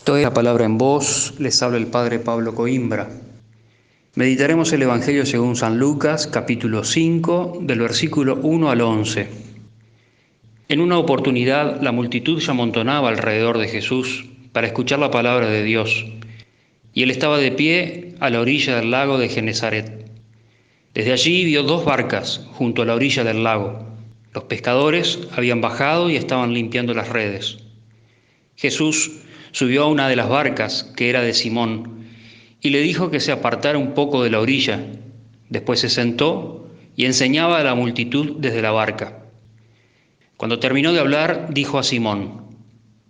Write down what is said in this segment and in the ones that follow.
Esto es La Palabra en Voz, les habla el Padre Pablo Coimbra. Meditaremos el Evangelio según San Lucas, capítulo 5, del versículo 1 al 11. En una oportunidad, la multitud se amontonaba alrededor de Jesús para escuchar la palabra de Dios, y él estaba de pie a la orilla del lago de Genesaret. Desde allí vio dos barcas junto a la orilla del lago. Los pescadores habían bajado y estaban limpiando las redes. Jesús subió a una de las barcas, que era de Simón, y le dijo que se apartara un poco de la orilla. Después se sentó y enseñaba a la multitud desde la barca. Cuando terminó de hablar, dijo a Simón: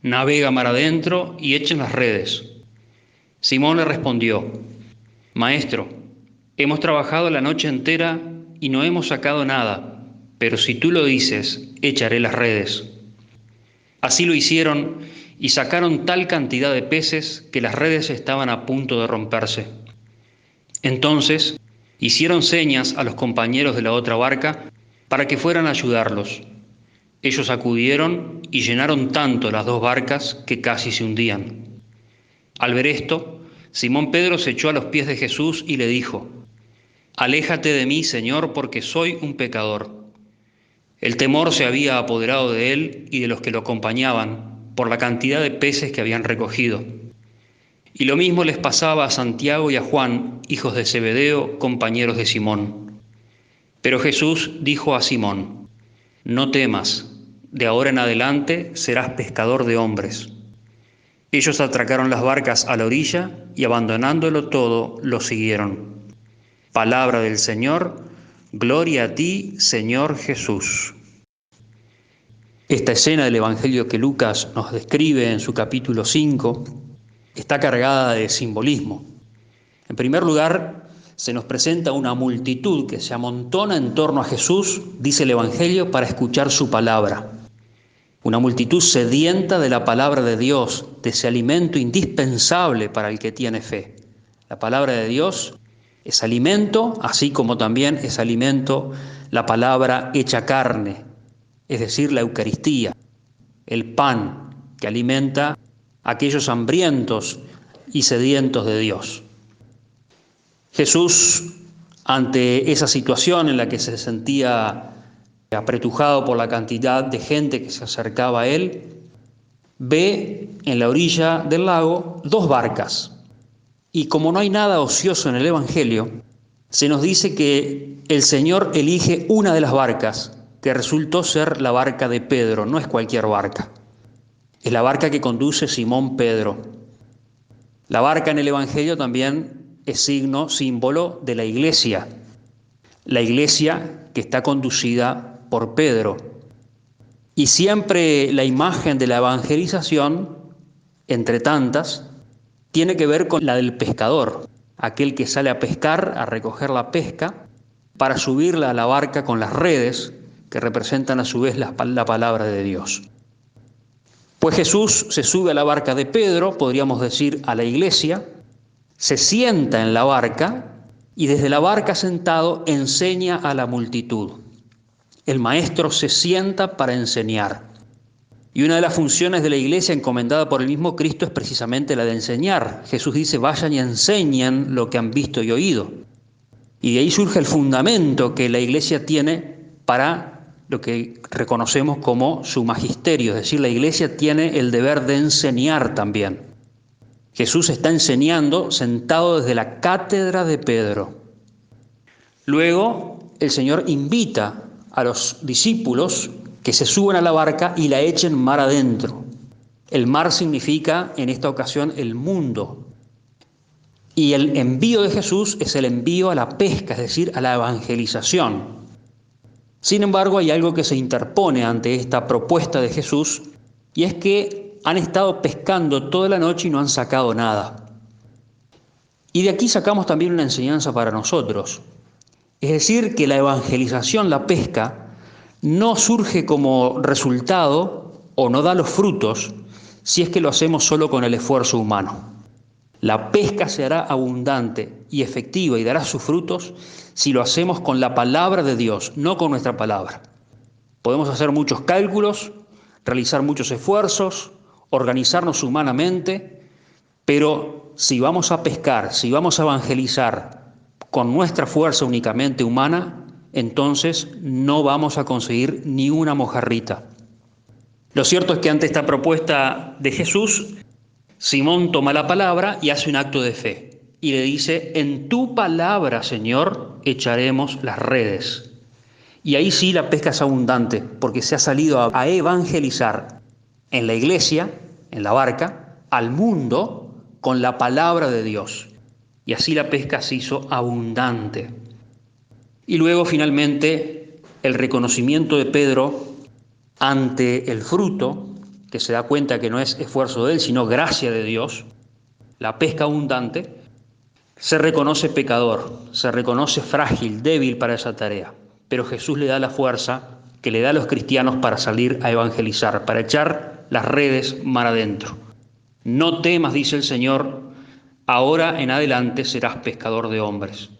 «Navega mar adentro y echen las redes». Simón le respondió: «Maestro, hemos trabajado la noche entera y no hemos sacado nada, pero si tú lo dices, echaré las redes». Así lo hicieron y sacaron tal cantidad de peces que las redes estaban a punto de romperse. Entonces hicieron señas a los compañeros de la otra barca para que fueran a ayudarlos. Ellos acudieron y llenaron tanto las dos barcas que casi se hundían. Al ver esto, Simón Pedro se echó a los pies de Jesús y le dijo: «Aléjate de mí, Señor, porque soy un pecador». El temor se había apoderado de él y de los que lo acompañaban por la cantidad de peces que habían recogido. Y lo mismo les pasaba a Santiago y a Juan, hijos de Zebedeo, compañeros de Simón. Pero Jesús dijo a Simón: «No temas, de ahora en adelante serás pescador de hombres». Ellos atracaron las barcas a la orilla y, abandonándolo todo, lo siguieron. Palabra del Señor. Gloria a ti, Señor Jesús. Esta escena del Evangelio que Lucas nos describe en su capítulo 5 está cargada de simbolismo. En primer lugar, se nos presenta una multitud que se amontona en torno a Jesús, dice el Evangelio, para escuchar su palabra. Una multitud sedienta de la palabra de Dios, de ese alimento indispensable para el que tiene fe. La palabra de Dios es alimento, así como también es alimento la palabra hecha carne, es decir, la Eucaristía, el pan que alimenta a aquellos hambrientos y sedientos de Dios. Jesús, ante esa situación en la que se sentía apretujado por la cantidad de gente que se acercaba a él, ve en la orilla del lago dos barcas. Y como no hay nada ocioso en el Evangelio, se nos dice que el Señor elige una de las barcas, que resultó ser la barca de Pedro. No es cualquier barca, es la barca que conduce Simón Pedro. La barca en el Evangelio también es símbolo de la iglesia que está conducida por Pedro. Y siempre la imagen de la evangelización, entre tantas, tiene que ver con la del pescador, aquel que sale a pescar, a recoger la pesca, para subirla a la barca con las redes, que representan a su vez la palabra de Dios. Pues Jesús se sube a la barca de Pedro, podríamos decir a la iglesia, se sienta en la barca y desde la barca sentado enseña a la multitud. El maestro se sienta para enseñar. Y una de las funciones de la iglesia encomendada por el mismo Cristo es precisamente la de enseñar. Jesús dice: vayan y enseñen lo que han visto y oído. Y de ahí surge el fundamento que la iglesia tiene para lo que reconocemos como su magisterio. Es decir, la iglesia tiene el deber de enseñar también. Jesús está enseñando sentado desde la cátedra de Pedro. Luego el Señor invita a los discípulos que se suban a la barca y la echen mar adentro. El mar significa en esta ocasión el mundo. Y el envío de Jesús es el envío a la pesca, es decir, a la evangelización. Sin embargo, hay algo que se interpone ante esta propuesta de Jesús, y es que han estado pescando toda la noche y no han sacado nada. Y de aquí sacamos también una enseñanza para nosotros. Es decir, que la evangelización, la pesca, no surge como resultado o no da los frutos si es que lo hacemos solo con el esfuerzo humano. La pesca se hará abundante y efectiva y dará sus frutos si lo hacemos con la palabra de Dios, no con nuestra palabra. Podemos hacer muchos cálculos, realizar muchos esfuerzos, organizarnos humanamente, Pero si vamos a pescar, si vamos a evangelizar con nuestra fuerza únicamente humana, entonces no vamos a conseguir ni una mojarrita. Lo cierto es que ante esta propuesta de Jesús, Simón toma la palabra y hace un acto de fe. Y le dice: en tu palabra, Señor, echaremos las redes. Y ahí sí la pesca es abundante, porque se ha salido a evangelizar en la iglesia, en la barca, al mundo, con la palabra de Dios. Y así la pesca se hizo abundante. Y luego, finalmente, el reconocimiento de Pedro ante el fruto, que se da cuenta que no es esfuerzo de él, sino gracia de Dios, la pesca abundante, se reconoce pecador, se reconoce frágil, débil para esa tarea. Pero Jesús le da la fuerza que le da a los cristianos para salir a evangelizar, para echar las redes mar adentro. No temas, dice el Señor, ahora en adelante serás pescador de hombres.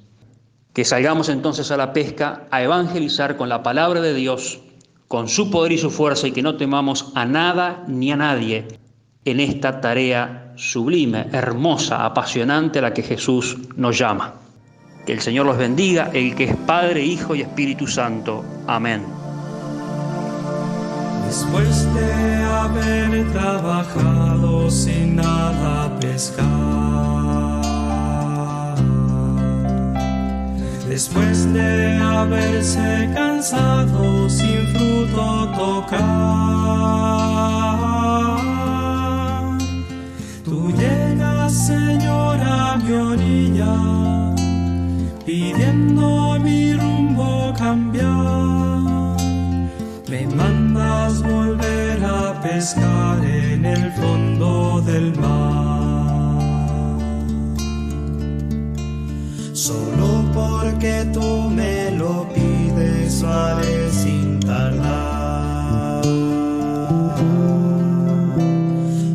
Que salgamos entonces a la pesca, a evangelizar con la palabra de Dios, con su poder y su fuerza, y que no temamos a nada ni a nadie en esta tarea sublime, hermosa, apasionante a la que Jesús nos llama. Que el Señor los bendiga, el que es Padre, Hijo y Espíritu Santo. Amén. Después de haber trabajado sin nada pescar, después de haberse cansado sin fruto tocar, tú llegas, Señor, a mi orilla, pidiendo mi rumbo cambiar. Me mandas volver a pescar en el fondo del mar. Solo porque tú me lo pides, lo haré sin tardar.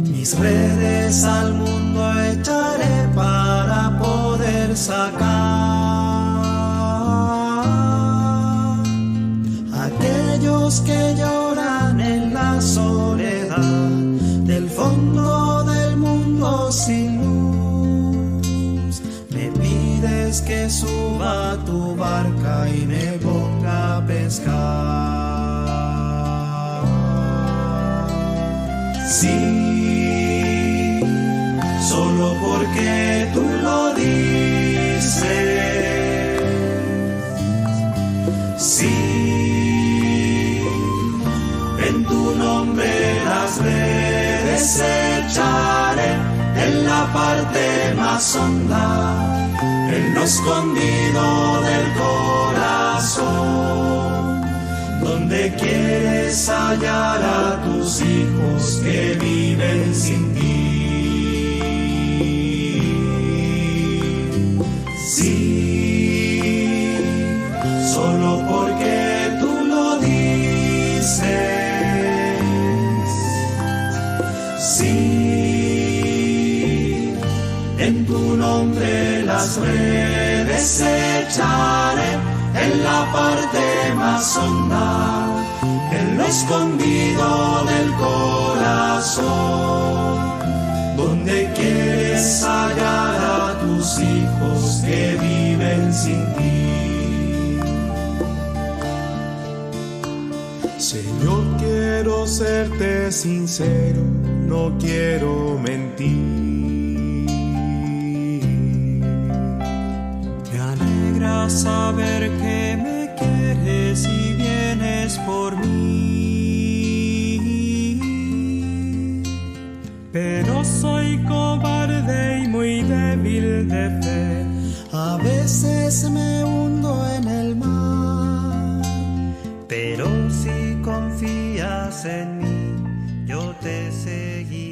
Mis redes al mundo echaré para poder sacar aquellos que lloran en la soledad del fondo del mundo sin luz. Me pides que suba a tu barca y me ponga a pescar. Sí, solo porque tú lo dices. Sí, en tu nombre las redes echaré en la parte más honda, en lo escondido del corazón, donde quieres hallar a tus hijos que viven sin ti. Sí, solo porque tú lo dices. Sí, en tu nombre las redes echaré en la parte más honda, en lo escondido del corazón, donde quieres hallar a tus hijos que viven sin ti. Señor, quiero serte sincero, no quiero mentir. Me alegra saber que me quieres y vienes por mí, pero soy cobarde y muy débil de fe. A veces me hundo en el mar, pero si confías en mí, yo te seguiré.